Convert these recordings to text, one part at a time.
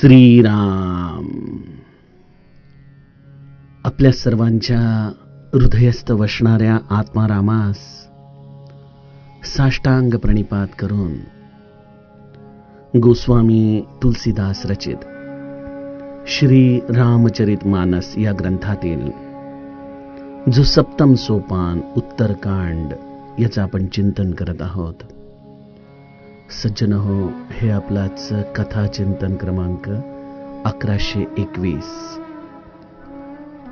श्रीराम. आपल्या सर्वांच्या हृदयस्थ वसणाऱ्या आत्मारामास साष्टांग प्रणिपात करून गोस्वामी तुलसीदास रचित श्री रामचरित मानस या ग्रंथातील जो सप्तम सोपान उत्तरकांड याचं आपण चिंतन करत आहोत. सज्जन हो, हे आपलाच कथा चिंतन क्रमांक 1121.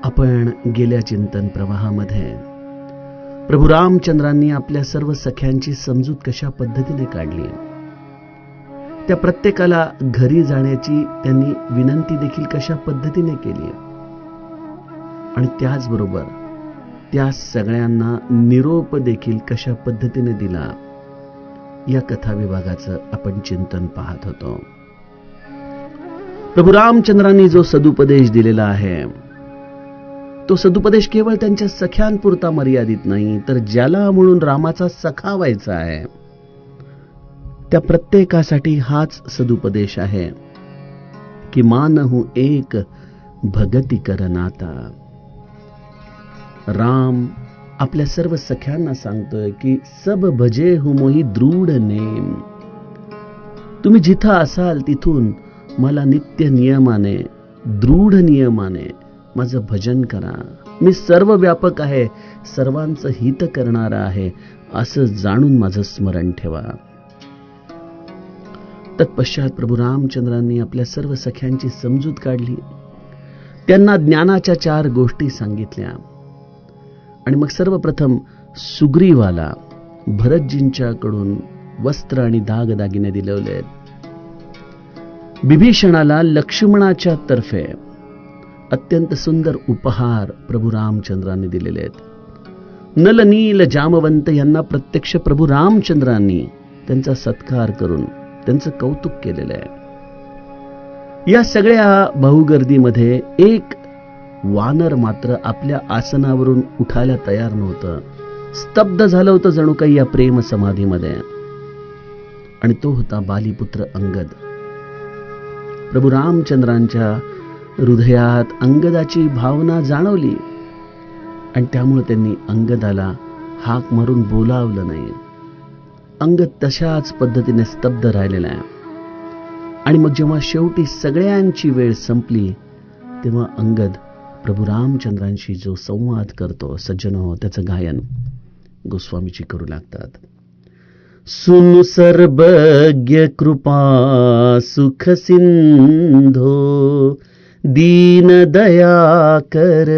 आपण गेल्या चिंतन प्रवाहामध्ये प्रभू रामचंद्रांनी आपल्या सर्व सख्यांची समजूत कशा पद्धतीने काढली, त्या प्रत्येकाला घरी जाण्याची त्यांनी विनंती देखील कशा पद्धतीने केली आणि त्याचबरोबर त्या सगळ्यांना निरोप देखील कशा पद्धतीने दिला, या कथा विभागाचं आपण चिंतन पाहत होतो. प्रभू रामचंद्रांनी जो सदुपदेश दिलेला आहे तो सदुपदेश केवळ त्यांच्या सख्यांपुरता मर्यादित नाही, तर ज्याला म्हणून रामाचा सखा व्हायचा आहे त्या प्रत्येकासाठी हाच सदुपदेश आहे की मानहु एक भगती कर नाता. राम आपल्या सर्व सख्यांना सांगतोय की सब भजे हु मोही दृढ नेम. तुम्ही जिथं असाल तिथून मला नित्य नियमाने दृढ नियमाने माझं भजन करा. मी सर्व व्यापक आहे, सर्वांचं हित करणारा आहे असं जाणून माझं स्मरण ठेवा. तत्पश्चात प्रभू रामचंद्रांनी आपल्या सर्व सख्यांची समजूत काढली, त्यांना ज्ञानाच्या 4 गोष्टी सांगितल्या आणि मग सर्वप्रथम सुग्रीवाला भरतजींच्याकडून वस्त्र आणि दागदागिने दिलेले, विभीषणाला लक्ष्मणाच्या तर्फे अत्यंत सुंदर उपहार प्रभू रामचंद्रांनी दिलेले आहेत. नल नील जामवंत यांना प्रत्यक्ष प्रभू रामचंद्रांनी त्यांचा सत्कार करून त्यांचं कौतुक केलेलं आहे. या सगळ्या बहुगर्दीमध्ये एक वानर मात्र आपल्या आसनावरून उठायला तयार नव्हतं, स्तब्ध झालं होतं जणू काही या प्रेम समाधीमध्ये, आणि तो होता बालीपुत्र अंगद. प्रभू रामचंद्रांच्या हृदयात अंगदाची भावना जाणवली आणि त्यामुळे त्यांनी अंगदाला हाक मारून बोलावलं नाही. अंगद तशाच पद्धतीने स्तब्ध राहिलेला आहे. आणि मग जेव्हा शेवटी सगळ्यांची वेळ संपली तेव्हा अंगद प्रभू रामचंद्रांशी जो संवाद करतो, सज्जन हो, त्याचं गायन गोस्वामीजी करू लागतात. सुनु सर्वज्ञ कृपा सुख सिंधो दीन दया कर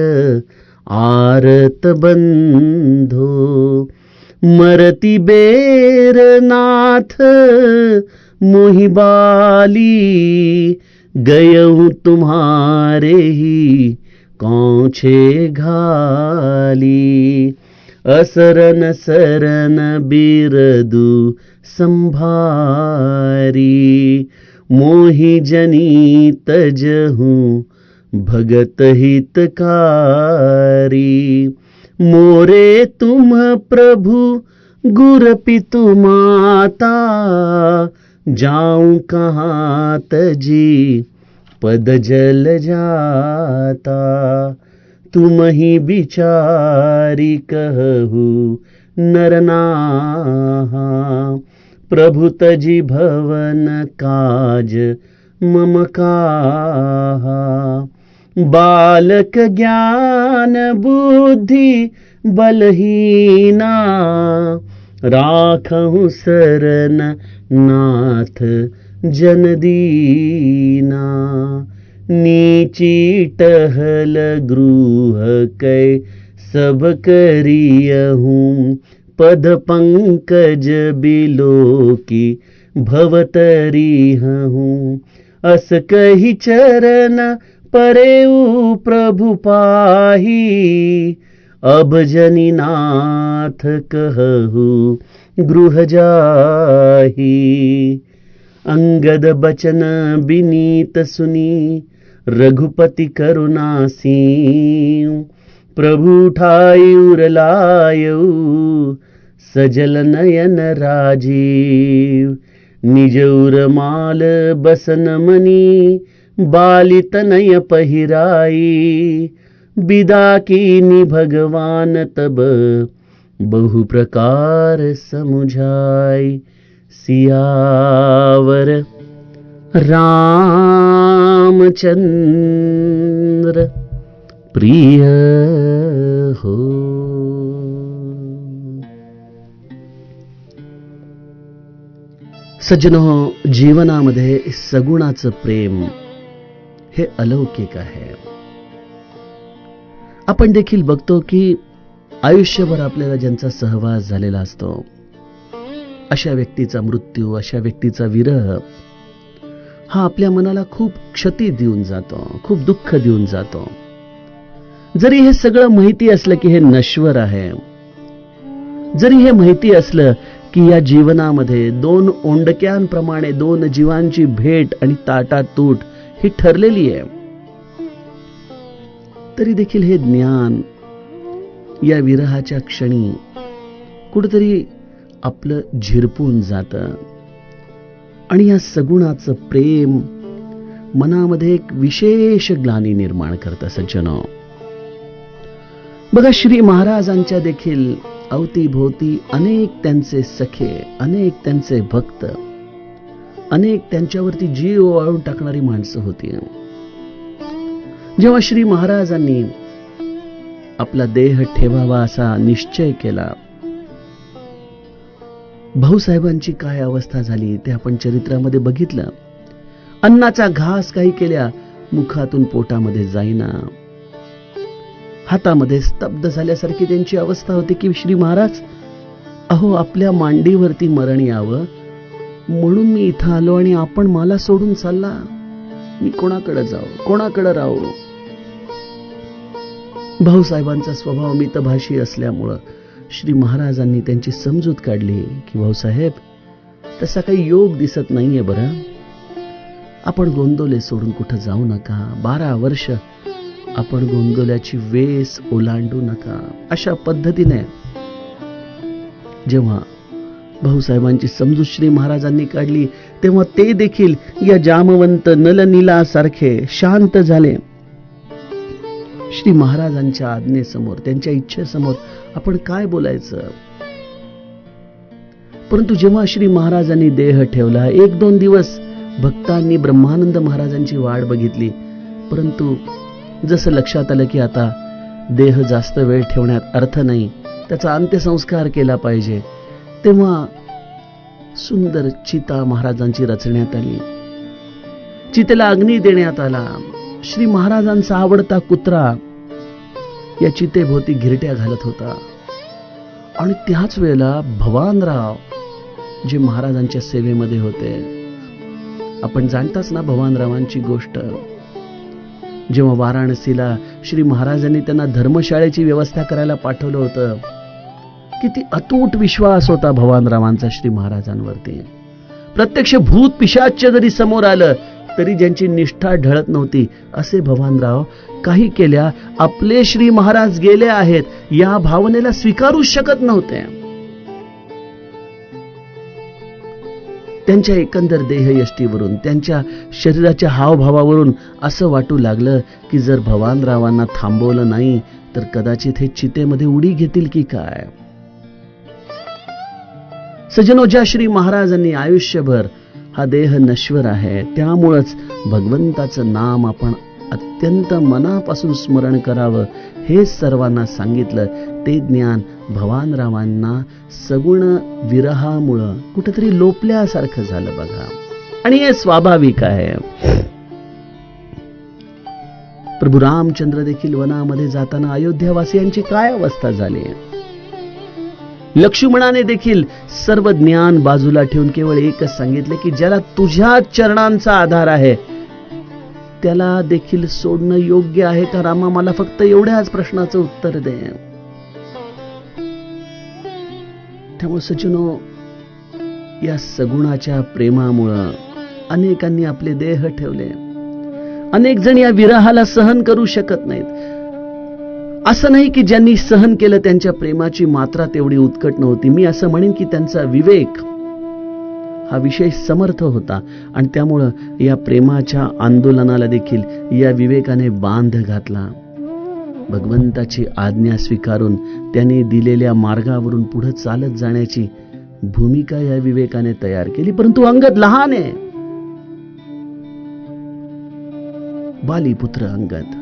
आरत बंधो मरती बेर नाथ मोहि बाली गयऊं तुम्हारे ही कौछे घाली असरन सरन बिरदु संभारी मोहि जनी तजहूं भगत हितकारी मोरे तुम प्रभु गुर पितु माता जाऊं कहाँ तजी पद जल जाता तुम ही बिचारी कहू नरनाहा प्रभु तजी भवन काज मम काहा बालक ज्ञान बुद्धि बलहीना राखहु सरन नाथ जन दीना नीची टहल गृह कै सब करियहूं पद पंकज बिलो की भवतरी हूँ अस कही चरण परेऊ प्रभु पाही अब जनी नाथ कहू गृह जाही अंगद बचन बिनीत सुनी रघुपति करुणासी प्रभु ठायुर लायऊ सजल नयन राजीव निजौर माल बसन मनी बालितनय पहिराई, बिदा कीनी भगवान तब, बहु प्रकार समुझाई। सियावर रामचंद्र प्रिय हो। सज्जनो, जीवनामध्ये सगुणाचं प्रेम हे अलौकिक आहे. आपण देखील बघतो की आयुष्यभर आपल्याला ज्यांचा सहवास झालेला असतो, अशा व्यक्तीचा मृत्यू, अशा व्यक्तीचा विरह हा आपल्या मनाला खूप क्षती देऊन जातो, खूप दुःख देऊन जातो. जरी हे सगळं माहिती असलं की हे नश्वर आहे, जरी हे माहिती असलं की या जीवनामध्ये दोन ओंडक्यांप्रमाणे दोन जीवांची भेट आणि ताटातूट ही ठरलेली आहे, तरी देखील हे ज्ञान या विरहाच्या क्षणी कुठेतरी आपलं झिरपून जातं आणि या सगुणाचं प्रेम मनामध्ये एक विशेष ग्लानी निर्माण करतं. सज्जनो, बघा, श्री महाराजांच्या देखील अवतीभोवती अनेक त्यांचे सखे, अनेक त्यांचे भक्त, अनेक त्यांच्यावरती जीव ओवाळून टाकणारी माणसं होती. जेव्हा श्री महाराजांनी आपला देह ठेवावा असा निश्चय केला, भाऊसाहेबांची काय अवस्था झाली ते आपण चरित्रामध्ये बघितलं. अन्नाचा घास काही केल्या मुखातून पोटामध्ये जाईना, हातामध्ये स्तब्ध झाल्यासारखी त्यांची अवस्था होती की श्री महाराज, अहो, आपल्या मांडीवरती मरण यावं म्हणून मी इथं आलो आणि आपण मला सोडून चालला. मी कोणाकडे जाऊ, कोणाकडे राहू? भाऊसाहेबांचा स्वभाव मितभाषी असल्यामुळं श्री महाराजांनी त्यांची समजूत काढली की भाऊसाहेब, तसा काही योग दिसत नाहीये बरं. आपण गोंदोले सोडून कुठं जाऊ नका. 12 वर्ष आपण गोंदोल्याची वेस ओलांडू नका. अशा पद्धतीने जेव्हा भाऊसाहेबांची समजूत श्री महाराजांनी काढली, तेव्हा ते देखील या जामवंत नलनीलासारखे शांत झाले. श्री महाराजांच्या आज्ञेसमोर, त्यांच्या इच्छेसमोर आपण काय बोलायचं? परंतु जेव्हा श्री महाराजांनी देह ठेवला, 1-2 दिवस भक्तांनी ब्रह्मानंद महाराजांची वाट बघितली. परंतु जसं लक्षात आलं की आता देह जास्त वेळ ठेवण्यात अर्थ नाही, त्याचा अंत्यसंस्कार केला पाहिजे, तेव्हा सुंदर चिता महाराजांची रचण्यात आली. चितेला अग्नी देण्यात आला. श्री महाराजांचा आवडता कुत्रा या चितेभोवती घिरट्या घालत होता. आणि त्याच वेळेला भवानराव, जे महाराजांच्या सेवेमध्ये होते, आपण जाणताच ना भवानरावांची गोष्ट. जेव्हा वाराणसीला श्री महाराजांनी त्यांना धर्मशाळेची व्यवस्था करायला पाठवलं होतं, किती अतूट विश्वास होता भवानरावांचा श्री महाराजांवरती. प्रत्यक्ष भूत पिशाच्य जरी समोर आलं तरी ज्यांची निष्ठा ढळत नव्हती, असे भवानराव काही केल्या आपले श्री महाराज गेले आहेत या भावनेला स्वीकारूच शकत नव्हते. त्यांच्या एकंदर देहयष्टीवरून, त्यांच्या शरीराच्या हावभावावरून असं वाटू लागलं की जर भवानरावांना थांबवलं नाही तर कदाचित हे चितेमध्ये उडी घेतील की काय. सज्जनो, ज्या श्री महाराजांनी आयुष्यभर हा देह नश्वर आहे, त्यामुळेच भगवंताचं नाम आपण अत्यंत मनापासून स्मरण करावं हे सर्वांना सांगितलं. ते ज्ञान भवानरावांना सगुण विरहामुळं कुठेतरी लोपल्यासारखं झालं बघा. आणि हे स्वाभाविक आहे. प्रभू रामचंद्र देखील वनामध्ये जाताना अयोध्यावासियांची काय अवस्था झाली. लक्ष्मणाने देखील सर्व ज्ञान बाजूला ठेवून केवळ एकच सांगितले की ज्याला तुझ्या चरणांचा आधार आहे त्याला देखील सोडणं योग्य आहे का रामा? मला फक्त एवढ्याच प्रश्नाचं उत्तर दे. त्यामुळे सज्जनो, या सगुणाच्या प्रेमामुळं अनेकांनी आपले देह ठेवले. अनेक जण या विरहाला सहन करू शकत नाहीत. असं नाही की ज्यांनी सहन केलं त्यांच्या प्रेमाची मात्रा तेवढी उत्कट नव्हती. मी असं म्हणेन की त्यांचा विवेक हा विषय समर्थ होता आणि त्यामुळं या प्रेमाच्या आंदोलनाला देखील या विवेकाने बांध घातला. भगवंताची आज्ञा स्वीकारून त्याने दिलेल्या मार्गावरून पुढे चालत जाण्याची भूमिका या विवेकाने तयार केली. परंतु अंगद लहान आहे. बालीपुत्र अंगद.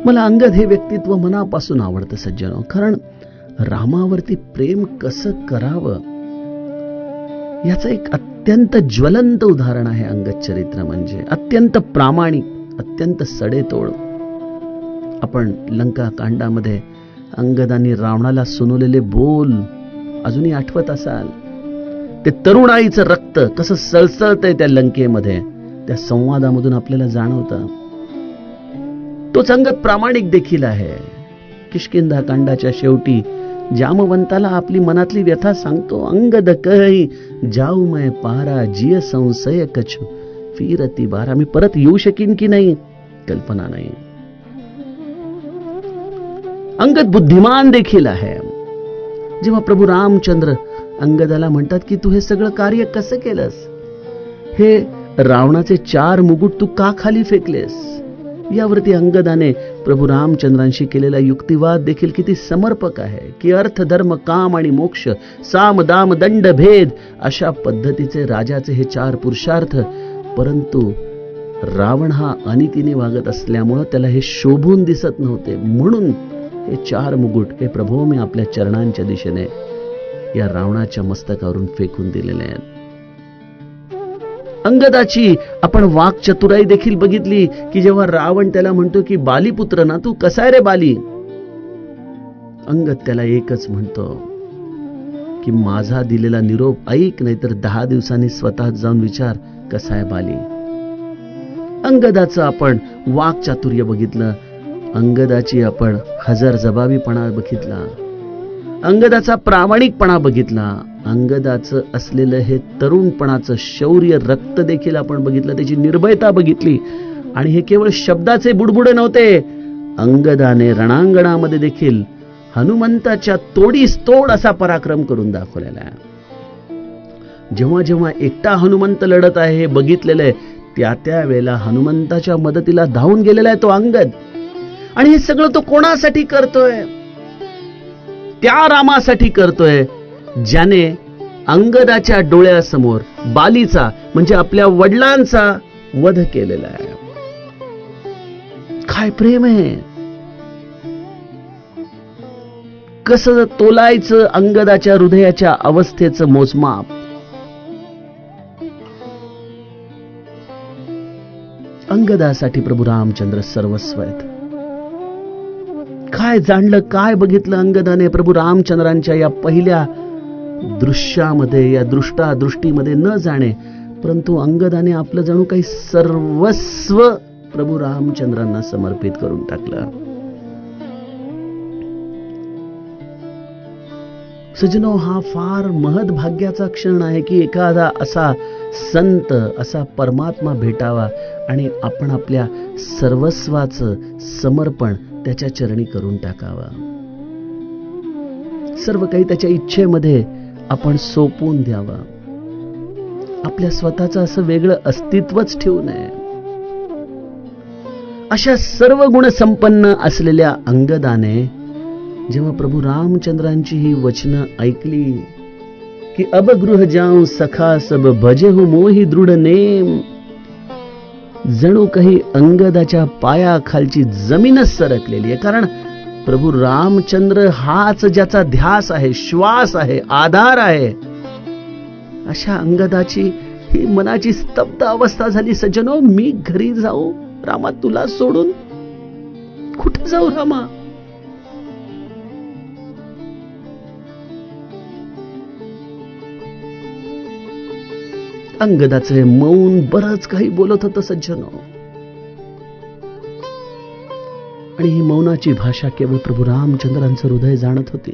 मला अंगद हे व्यक्तित्व मनापासून आवडतं सज्जनो. कारण रामावरती प्रेम कसं करावं याचं एक अत्यंत ज्वलंत उदाहरण आहे अंगद चरित्र. म्हणजे अत्यंत प्रामाणिक, अत्यंत सडेतोड. आपण लंका कांडामध्ये अंगदानी रावणाला सुनवलेले बोल अजूनही आठवत असाल. ते तरुण आईचं रक्त कसं सळसळतंय त्या लंकेमध्ये, त्या संवादामधून आपल्याला जाणवतं. तोच अंगद प्रामाणिक देखील आहे. किष्किंधा कांडाच्या शेवटी जामवंताला आपली मनातली व्यथा सांगतो. अंगद कही जाऊ मैं पारा, जिय संशय कछु फिरती बारा. मी परत येऊ शकीन की नाही कल्पना नाही. अंगद बुद्धिमान देखील आहे. जेव्हा प्रभू रामचंद्र अंगदाला म्हणतात की तू हे सगळं कार्य कसं केलंस, हे रावणाचे 4 मुकुट तू का खाली फेकलेस, यावरती अंगदाने प्रभू रामचंद्रांशी केलेला युक्तिवाद देखील किती समर्पक आहे. की अर्थ धर्म काम आणि मोक्ष, साम दाम दंड भेद, अशा पद्धतीचे राजाचे हे 4 पुरुषार्थ. परंतु रावण हा अनितीने वागत असल्यामुळे त्याला हे शोभून दिसत नव्हते. म्हणून हे 4 मुकुट हे प्रभू मी आपल्या चरणांच्या दिशेने या रावणाच्या मस्तकावरून फेकून दिलेले आहेत. अंगदाची आपण वाक्चतुराई देखील बघितली की जेव्हा रावण त्याला म्हणतो की बालीपुत्र ना तू कसा आहे रे बाली, अंगद त्याला एकच म्हणतो की माझा दिलेला निरोप ऐक, नाहीतर 10 दिवसांनी स्वतः जाऊन विचार कसा आहे बाली. अंगदाचं आपण वाक्चातुर्य बघितलं, अंगदाची आपण हजरजबाबीपणा बघितला, अंगदाचा प्रामाणिकपणा बघितला, अंगदाचं असलेलं हे तरुणपणाचं शौर्य रक्त देखील आपण बघितलं, त्याची निर्भयता बघितली. आणि हे केवळ शब्दाचे बुडबुडे नव्हते. अंगदाने रणांगणामध्ये देखील हनुमंताच्या तोडीस तोड असा पराक्रम करून दाखवलेला आहे. जेव्हा जेव्हा एकटा हनुमंत लढत आहे हे बघितलेलं आहे, त्या वेळेला हनुमंताच्या मदतीला धावून गेलेला आहे तो अंगद. आणि हे सगळं तो कोणासाठी करतोय? त्या रामासाठी करतोय ज्याने अंगदाच्या डोळ्यासमोर बालीचा म्हणजे आपल्या वडिलांचा वध केलेला आहे. काय प्रेम आहे! कसं तोलायचं अंगदाच्या हृदयाच्या अवस्थेचं मोजमाप. अंगदासाठी प्रभू रामचंद्र सर्वस्व आहेत. काय जाणलं, काय बघितलं अंगदाने प्रभू रामचंद्रांच्या या पहिल्या दृश्यामध्ये, या दृष्टीमध्ये न जाणे, परंतु अंगदाने आपलं जणू काही सर्वस्व प्रभू रामचंद्रांना समर्पित करून टाकलं. सजनो, हा फार महत् भाग्याचा क्षण आहे की एखादा असा संत, असा परमात्मा भेटावा आणि आपण आपल्या सर्वस्वाचं समर्पण त्याच्या चरणी करून टाकावा. सर्व काही त्याच्या इच्छेमध्ये आपण सोपवून द्यावा. आपल्या स्वतःचं असं वेगळं अस्तित्वच ठेवू नये. अशा सर्व गुणसंपन्न असलेल्या अंगदाने जेव्हा प्रभू रामचंद्रांची ही वचनं ऐकली की अब गृह जाऊं सखा सब भजेहु मोही दृढ नेम, जणू काही अंगदाच्या पायाखालची जमीनच सरकलेली आहे. कारण प्रभू रामचंद्र हाच ज्याचा ध्यास आहे, श्वास आहे, आधार आहे. अशा अंगदाची ही मनाची स्तब्ध अवस्था झाली. सज्जनो, मी घरी जाऊ रामा तुला सोडून? कुठे जाऊ रामा? अंगदाचं हे मौन बरंच काही बोलत होतं सज्जनो. आणि ही मौनाची भाषा केवळ प्रभू रामचंद्रांचं हृदय जाणत होती.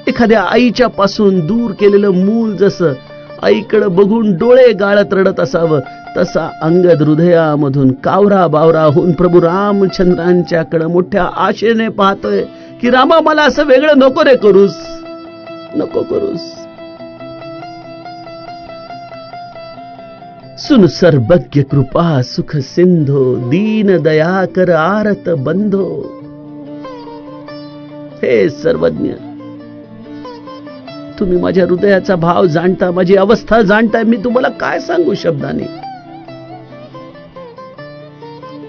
एखाद्या आईच्या पासून दूर केलेलं मूल जसं आईकडे बघून डोळे गाळत रडत असावं, तसा अंगद हृदयामधून कावरा बावरा होऊन प्रभू रामचंद्रांच्याकडे मोठ्या आशेने पाहतोय की रामा मला असं वेगळं नको रे करूस, नको करूस. सुन सर्वज्ञ कृपा सुख सिंधो, दीन दया कर आरत बंधो. हे सर्वज्ञ, तुम्ही माझ्या हृदयाचा भाव जाणता, माझी अवस्था जाणताय. मी तुम्हाला काय सांगू शब्दाने.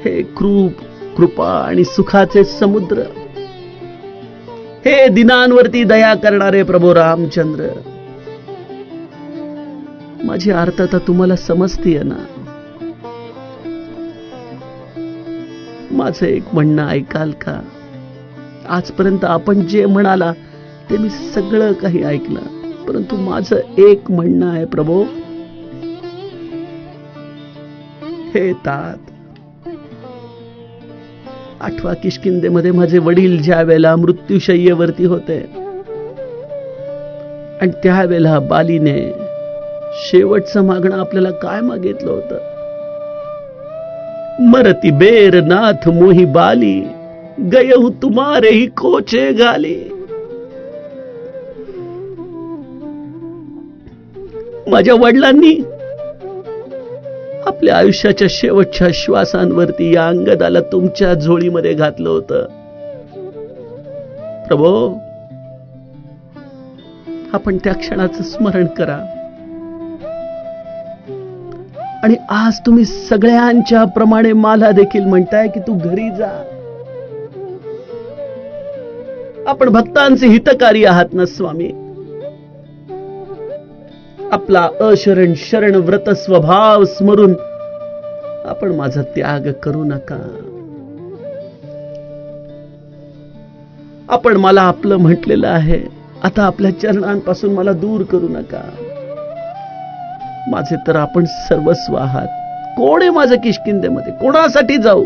हे कृपा आणि सुखाचे समुद्र, हे दिनांवरती दया करणारे प्रभू रामचंद्र, माझी आर्तता तुम्हाला समजतीये ना. माझं एक म्हणणं ऐकाल का? आजपर्यंत आपण जे म्हणाला ते मी सगळं काही ऐकलं, परंतु माझं एक म्हणणं आहे प्रभू. हे तात, 8व्या किष्किंधेमध्ये माझे वडील ज्या वेळेला मृत्यूशय्येवरती होते आणि त्यावेळेला बालीने शेवटचं मागणं आपल्याला काय मागितलं होतं? मरती बेर नाथ मोही बाली, गयहु तुम्हारे ही कोचे गाली. माझ्या वडिलांनी आपल्या आयुष्याच्या शेवटच्या श्वासांवरती या अंगदाला तुमच्या झोळीमध्ये घातलं होतं. प्रभो, आपण त्या क्षणाचं स्मरण करा. आणि आज तुम्ही सगळ्यांच्या प्रमाणे मला देखील म्हणताय की तू घरी जा. आपण भक्तांचे हितकारी आहात ना स्वामी. आपला अशरण शरण व्रत स्वभाव स्मरून आपण माझा त्याग करू नका. आपण मला आपलं म्हटलेलं आहे, आता आपल्या चरणांपासून मला दूर करू नका. माझे तर आपण सर्वस्व आहात. कोण आहे माझं किष्किंधेमध्ये? कोणासाठी जाऊ?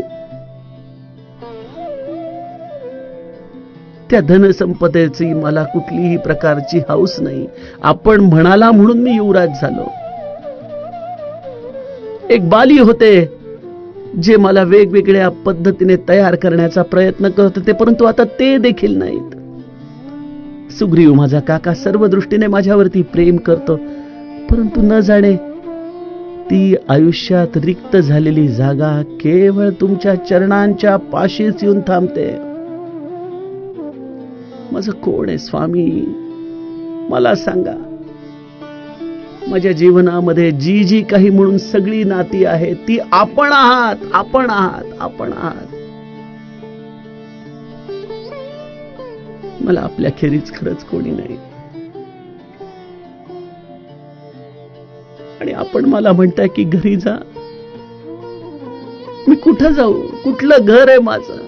त्या धनसंपदेची मला कुठलीही प्रकारची हौस नाही. आपण म्हणाला म्हणून मी युवराज झालो. एक बाली होते जे मला वेगवेगळ्या पद्धतीने तयार करण्याचा प्रयत्न करत होते, परंतु आता ते देखील नाहीत. सुग्रीव माझा काका सर्व दृष्टीने माझ्यावरती प्रेम करतो, परंतु न जाणे ती आयुष्यात रिक्त झालेली जागा केवळ तुमच्या चरणांच्या पाशीच येऊन थांबते. माझं कोण आहे स्वामी? मला सांगा. माझ्या जीवनामध्ये जी जी काही म्हणून सगळी नाती आहे ती आपण आहात, आपण आहात, आपण आहात. मला आपल्या खेरीज खरंच कोणी नाही. आणि आपण मला म्हणताय की घरी जा. मी कुठं जाऊ? कुठलं घर आहे माझं?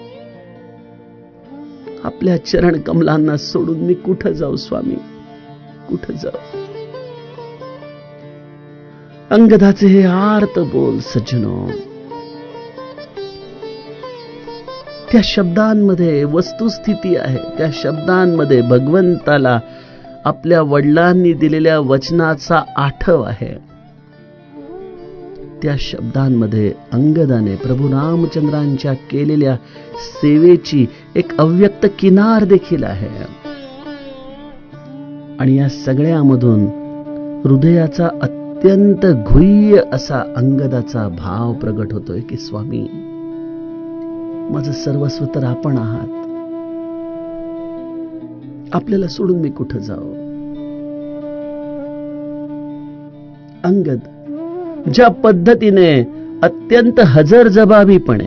आपल्या चरण कमलांना सोडून मी कुठं जाऊ स्वामी? कुठं जाऊ? अंगदाचे हे आर्त बोल सज्जनो, त्या शब्दांमध्ये वस्तुस्थिती आहे. त्या शब्दांमध्ये भगवंताला आपल्या वडिलांनी दिलेल्या वचनाचा आठव आहे. त्या शब्दांमध्ये अंगदाने प्रभू रामचंद्रांच्या केलेल्या सेवेची एक अव्यक्त किनार देखील आहे. आणि या सगळ्यामधून हृदयाचा अत्यंत गुह्य असा अंगदाचा भाव प्रगट होतोय की स्वामी, माझं सर्वस्व तर आपण आहात. आपल्याला सोडून मी कुठं जाऊ? अंगद ज्या पद्धतीने अत्यंत हजरजबाबीपणे,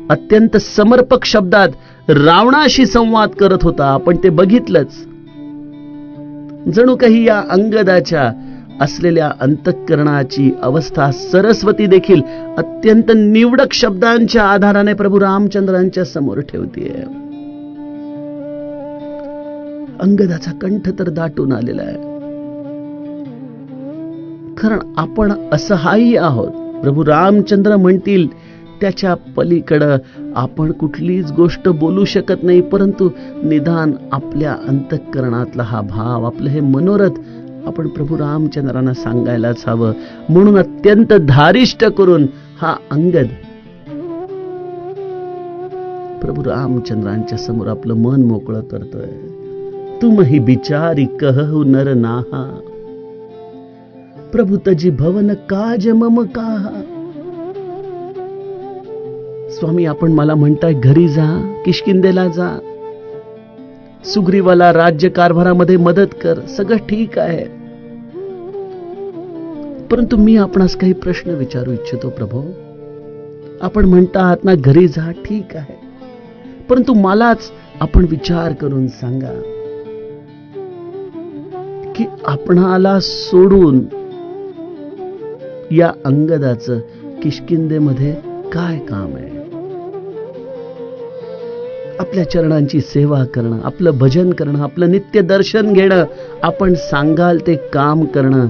अत्यंत समर्पक शब्दात रावणाशी संवाद करत होता, आपण ते बघितलंच. जणू काही या अंगदाच्या असलेल्या अंतःकरणाची अवस्था सरस्वती देखील अत्यंत निवडक शब्दांच्या आधाराने प्रभू रामचंद्रांच्या समोर ठेवतीये. अंगदाचा कंठ तर दाटून आलेला आहे. कारण आपण असहाय्य आहोत. प्रभू रामचंद्र म्हणतील त्याच्या पलीकडं आपण कुठलीच गोष्ट बोलू शकत नाही, परंतु निदान आपल्या अंतःकरणातला हा भाव, आपलं हे मनोरथ आपण प्रभू रामचंद्रांना सांगायलाच हवं. म्हणून अत्यंत धारिष्ट करून हा अंगद प्रभू रामचंद्रांच्या समोर आपलं मन मोकळं करतोय. तुम ही बिचारी कहू नर नाहा, प्रभु तजी भवन काज मम काहा. स्वामी, आपण मला म्हणताय घरी जा, किष्किंधेला जा, सुग्रीवाला राज्य कारभारामध्ये मदत कर, सगळं ठीक आहे. परंतु मी आपणास काही प्रश्न विचारू इच्छितो प्रभू. आपण म्हणता आहात ना घरी जा, ठीक आहे, परंतु मलाच आपण विचार करून सांगा की आपणाला सोडून या अंगदाचं किष्किंधेमध्ये काय काम आहे? आपल्या चरणांची सेवा करणं, आपलं भजन करणं, आपलं नित्य दर्शन घेणं, आपण सांगाल ते काम करणं,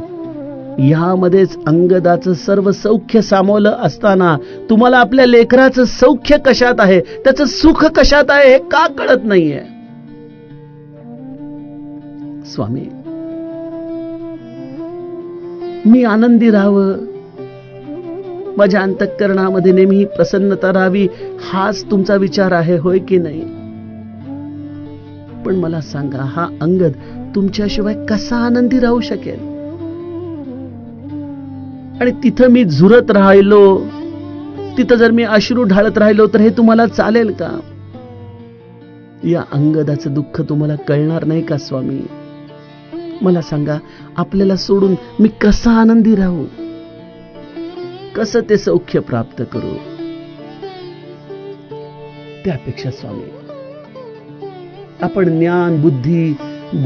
यामध्येच अंगदाचं सर्व सौख्य सामावलं असताना तुम्हाला आपल्या लेकराचं सौख्य कशात आहे, त्याचं सुख कशात आहे हे का कळत नाहीये? स्वामी, मी आनंदी राहावं, माझ्या अंतःकरणामध्ये नेहमी प्रसन्नता राहावी, हाच तुमचा विचार आहे, होय की नाही? पण मला सांगा, हा अंगद तुमच्याशिवाय कसा आनंदी राहू शकेल? आणि तिथं मी झुरत राहिलो, तिथं जर मी अश्रू ढाळत राहिलो तर हे तुम्हाला चालेल का? या अंगदाचं दुःख तुम्हाला कळणार नाही का स्वामी? मला सांगा, आपल्याला सोडून मी कसा आनंदी राहू, कसं ते सौख्य प्राप्त करू? त्यापेक्षा स्वामी, आपण ज्ञान बुद्धी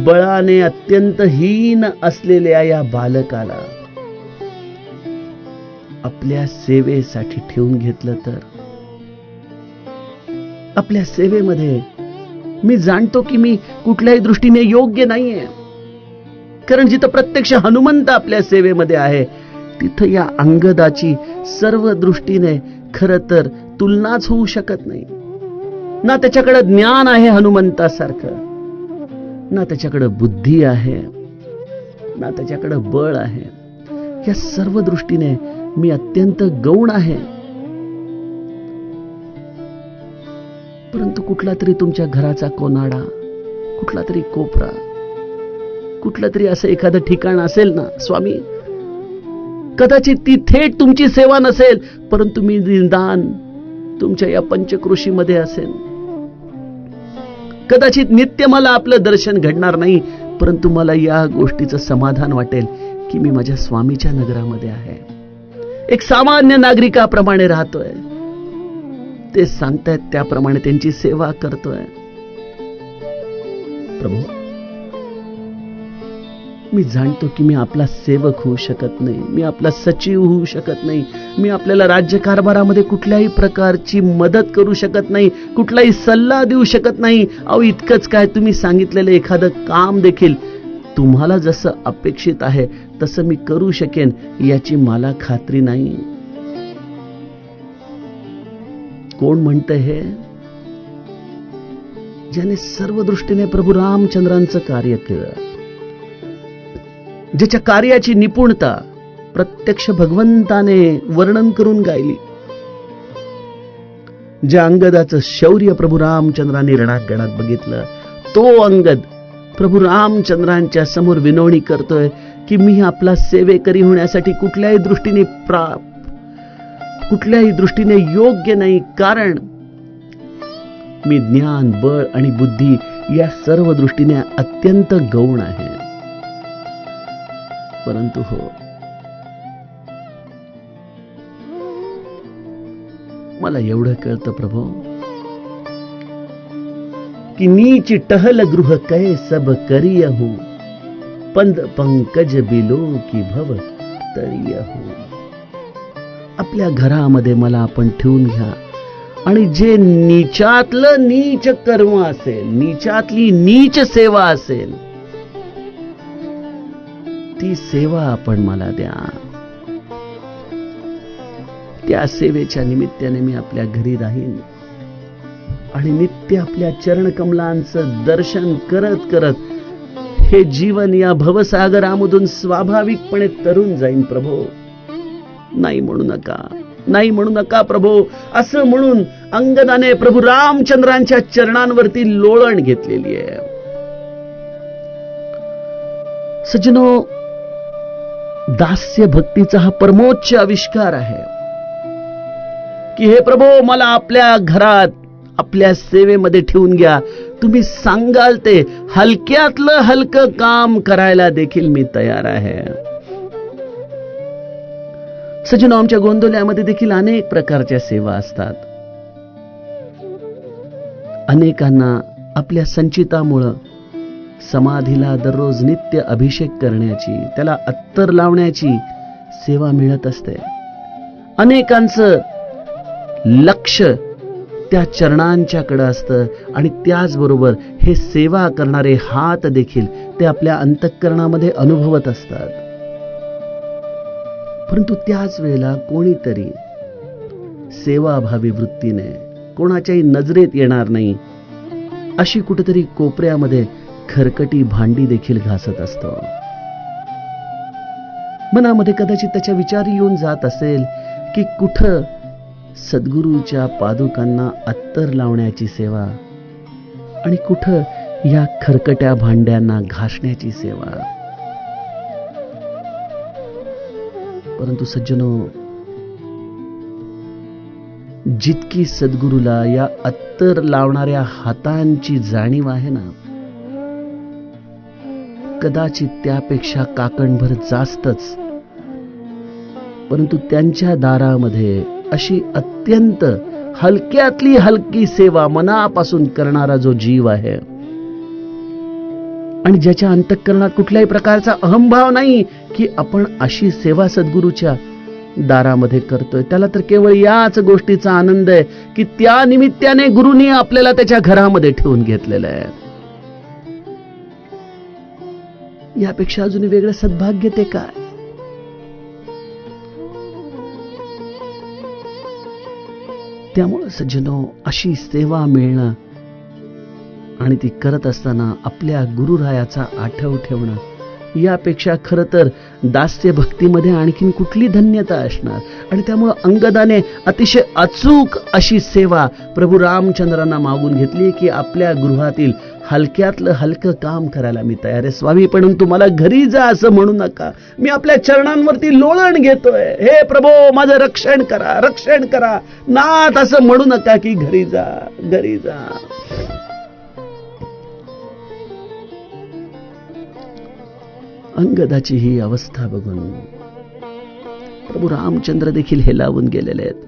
बळाने अत्यंत हीन असलेल्या या बालकाला आपल्या सेवेसाठी ठेवून घेतलं तर, आपल्या सेवेमध्ये मी जाणतो की मी कुठल्याही दृष्टीने योग्य नाहीये, कारण जिथं प्रत्यक्ष हनुमंत आपल्या सेवेमध्ये आहे तिथं या अंगदाची सर्व दृष्टीने खरं तर तुलनाच होऊ शकत नाही. ना त्याच्याकडे ज्ञान आहे हनुमंतासारखं, ना त्याच्याकडे बुद्धी आहे, ना त्याच्याकडे बळ आहे. या सर्व दृष्टीने मी अत्यंत गौण आहे. परंतु कुठला तरी तुमच्या घराचा कोनाडा, कुठला तरी कोपरा, कुठलं तरी असं एखादं ठिकाण असेल ना स्वामी, कदाचित ती थेट तुमची सेवा नसेल, परंतु मी निदान तुमच्या या पंचक्रोशीमध्ये असेल. कदाचित नित्य मला आपलं दर्शन घडणार नाही, परंतु मला या गोष्टीचं समाधान वाटेल की मी माझ्या स्वामीच्या नगरामध्ये आहे, एक सामान्य नागरिकाप्रमाणे राहतोय, ते सांगतायत त्याप्रमाणे त्यांची सेवा करतोय. प्रभू, मी जाणतो की मी आपला सेवक होऊ शकत नाही, मी आपला सचिव होऊ शकत नाही, मी आपल्याला राज्यकारभारामध्ये कुठल्याही प्रकारची मदत करू शकत नाही, कुठलाही सल्ला देऊ शकत नाही. अहो, इतकंच काय, तुम्ही सांगितलेलं एखादं काम देखील तुम्हाला जसं अपेक्षित आहे तसं मी करू शकेन याची मला खात्री नाही. कोण म्हणतं हे? ज्याने सर्व दृष्टीने प्रभू रामचंद्रांचं कार्य केलं, ज्याच्या कार्याची निपुणता प्रत्यक्ष भगवंताने वर्णन करून गायली, ज्या अंगदाचं शौर्य प्रभू रामचंद्रांनी रणांगणात बघितलं, तो अंगद प्रभू रामचंद्रांच्या समोर विनवणी करतोय की मी आपला सेवेकरी होण्यासाठी कुठल्याही दृष्टीने योग्य नाही, कारण मी ज्ञान बळ आणि बुद्धी या सर्व दृष्टीने अत्यंत गौण आहे. परंतु हो, मला एवढं कळतं प्रभू कि नीच टहल गृह कै सब करियहु, पंद पंकज बिलो की भव तरियहु. आपल्या घरामध्ये मला आपण ठेवून घ्या आणि जे नीचातलं नीच कर्म असेल, नीचातली नीच सेवा असेल, ती सेवा आपण मला द्या. त्या सेवेच्या निमित्ताने मी आपल्या घरी राहीन आणि नित्य आपल्या चरणकमलांचं दर्शन करत करत हे जीवन या भवसागरामधून स्वाभाविकपणे तरून जाईन. प्रभो, नाही म्हणू नका, नाही म्हणू नका प्रभो. असं म्हणून अंगदाने प्रभू रामचंद्रांच्या चरणांवरती लोळण घेतलेली आहे. सज्जनो, दास्य भक्तीचा हा परमोच्च आविष्कार आहे की हे प्रभू, मला आपल्या घरात आपल्या सेवेमध्ये ठेवून घ्या. तुम्ही सांगाल ते हलक्यातलं हलकं काम करायला देखील मी तयार आहे. सज्जनो, आमच्या गोंदवल्यामध्ये देखील अनेक प्रकारच्या सेवा असतात. अनेकांना आपल्या संचितामुळं समाधीला दररोज नित्य अभिषेक करण्याची, त्याला अत्तर लावण्याची सेवा मिळत असते. अनेकांचं लक्ष त्या चरणांच्याकडे असतं आणि त्याचबरोबर हे सेवा करणारे हात देखील ते आपल्या अंतःकरणामध्ये अनुभवत असतात. परंतु त्याच वेळेला कोणीतरी सेवाभावी वृत्तीने, कोणाच्याही नजरेत येणार नाही अशी कुठेतरी कोपऱ्यामध्ये खरकटी भांडी देखील घासत असतो. मनामध्ये कदाचित त्याच्या विचार येऊन जात असेल की कुठं सद्गुरूच्या पादुकांना अत्तर लावण्याची सेवा आणि कुठं या खरकट्या भांड्यांना घासण्याची सेवा. परंतु सज्जनो, जितकी सद्गुरूला या अत्तर लावणाऱ्या हातांची जाणीव आहे ना, कदाचित त्यापेक्षा काकणभर जास्तच. परंतु त्यांच्या दारामध्ये अशी अत्यंत हलक्यातली हलकी सेवा मनापासून करणारा जो जीव आहे आणि ज्याच्या अंतःकरणात कुठल्याही प्रकारचा अहंभाव नाही की आपण अशी सेवा सद्गुरूच्या दारामध्ये करतोय, त्याला तर केवळ याच गोष्टीचा आनंद आहे की त्या निमित्ताने गुरुनी आपल्याला त्याच्या घरामध्ये ठेवून घेतलेलं आहे. यापेक्षा अजून वेगळं सद्भाग्य ते काय. त्यामुळे सज्जनो, अशी सेवा मिळणं आणि ती करत असताना आपल्या गुरुरायाचा आठव ठेवणं, यापेक्षा खरं तर दास्य भक्तीमध्ये आणखीन कुठली धन्यता असणार. आणि त्यामुळे अंगदाने अतिशय अचूक अशी सेवा प्रभू रामचंद्रांना मागून घेतली की आपल्या गृहातील हलक्यातलं हलकं काम करायला मी तयार आहे स्वामी, परंतु मला घरी जा असं म्हणू नका. मी आपल्या चरणांवरती लोळण घेतोय, हे प्रभो माझं रक्षण करा, रक्षण करा. नाथ असं म्हणू नका की घरी जा, घरी जा. अंगदाची ही अवस्था बघून प्रभू रामचंद्र देखील हेलावून गेलेले आहेत.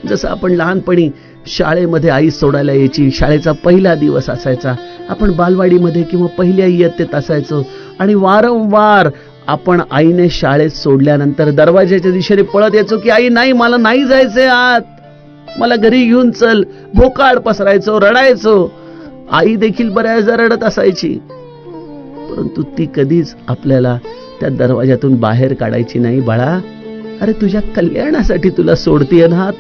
जसं आपण लहानपणी शाळेमध्ये आई सोडायला यायची, शाळेचा पहिला दिवस असायचा, आपण बालवाडीमध्ये किंवा पहिल्या इयत्तेत असायचो आणि वारंवार आपण आईने शाळेत सोडल्यानंतर दरवाजाच्या दिशेने पळत यायचो की आई नाही, मला नाही जायचंय आत, मला घरी घेऊन चल. भोकाड पसरायचो, रडायचो. आई देखील बऱ्याचदा रडत असायची, परंतु ती कधीच आपल्याला त्या दरवाजातून बाहेर काढायची नाही. बाळा, अरे तुझ्या कल्याणासाठी तुला सोडतीये ना,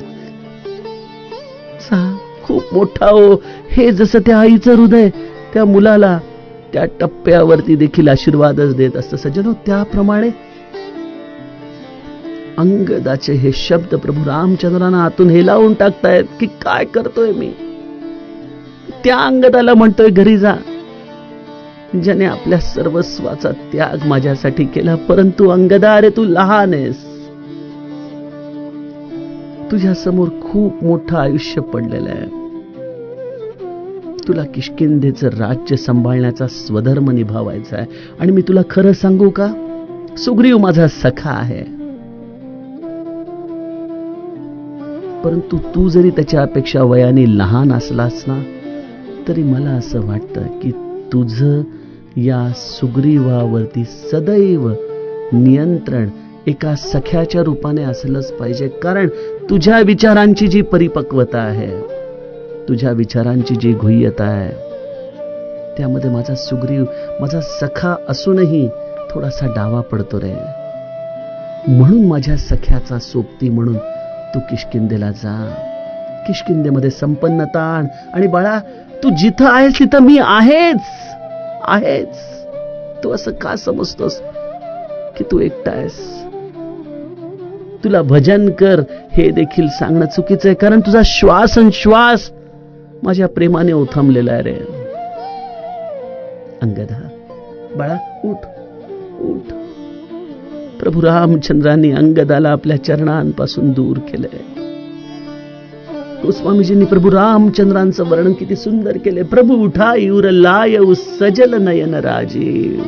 खूप मोठा हो. हे जसं त्या आईचं हृदय त्या मुलाला त्या टप्प्यावरती देखील आशीर्वादच देत असतं. सज्जनो, त्याप्रमाणे अंगदाचे हे शब्द प्रभू रामचंद्रांना आतून हेलावून टाकतायत की काय करतोय मी. त्या अंगदाला म्हणतोय घरी जा, ज्याने आपल्या सर्वस्वाचा त्याग माझ्यासाठी केला. परंतु अंगदा, अरे तू लहान आहेस, तुझ्या समोर खूप मोठं आयुष्य पडलेलं आहे. तुला किष्किंधेचं राज्य सांभाळण्याचा स्वधर्म निभावायचा आहे. आणि मी तुला खरं सांगू का, सुग्रीव माझा सखा आहे, परंतु तू जरी त्याच्यापेक्षा वयाने लहान असलास ना, तरी मला असं वाटतं की तुझं या सुग्रीवावरती सदैव नियंत्रण एका सख्याच्या रूपाने असलंच पाहिजे. कारण तुझ्या विचारांची जी परिपक्वता आहे, तुझ्या विचारांची जी गुह्यता आहे, त्यामध्ये माझा सुग्रीव माझा सखा असूनही थोडासा डावा पडतो रे. म्हणून माझ्या सख्याचा सोबती म्हणून तू किष्किंधेला जा. किष्किंधेमध्ये संपन्नता आण. आणि बाळा, तू जिथं आहेस तिथं मी आहेच. तू असं का समजतोस की तू एकटा आहेस. तुला भजन कर हे देखील सांगणं चुकीचं आहे, कारण तुझा श्वास आणि श्वास माझ्या प्रेमाने ओथंबलेला आहे रे. अंगदा, बाळा उठ उठ. प्रभू रामचंद्रांनी अंगदाला आपल्या चरणांपासून दूर केलंय. गोस्वामीजींनी प्रभू रामचंद्रांचं वर्णन किती सुंदर केले. प्रभू उठायूर लायऊ सजल नयन राजीव.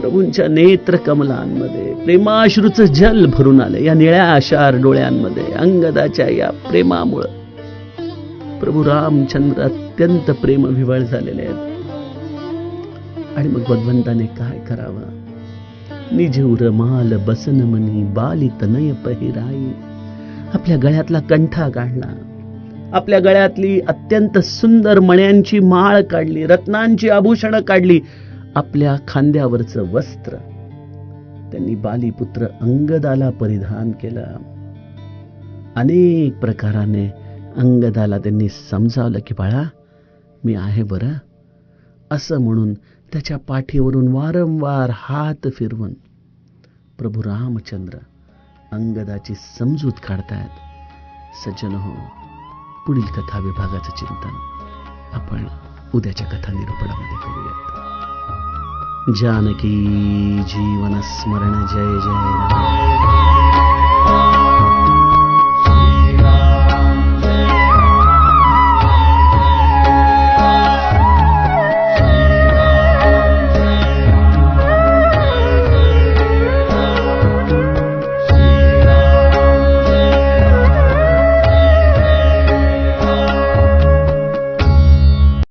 प्रभूंच्या नेत्र कमलांमध्ये प्रेमाश्रूचं जल भरून आले. या निळ्या आशार डोळ्यांमध्ये अंगदाच्या या प्रेमामुळं प्रभू रामचंद्र अत्यंत प्रेमविवळ झालेले आहेत. आणि मग भगवंताने काय करावं? निजूर माल बसन मनी बाली तनय पहिराई. आपल्या गळ्यातला कंठा काढला, आपल्या गळ्यातली अत्यंत सुंदर मण्यांची माळ काढली, रत्नांची आभूषणं काढली, आपल्या खांद्यावरचं वस्त्र त्यांनी बालीपुत्र अंगदाला परिधान केलं. अनेक प्रकाराने अंगदाला त्यांनी समजावलं की बाळा मी आहे बरं, असं म्हणून त्याच्या पाठीवरून वारंवार हात फिरवून प्रभू रामचंद्र अंगदाची समजूत काढतायत. सज्जन हो, पुढील कथा विभागाचं चिंतन आपण उद्याच्या कथा निरूपणामध्ये करूयात. जानकी जीवन स्मरण जय जय राम.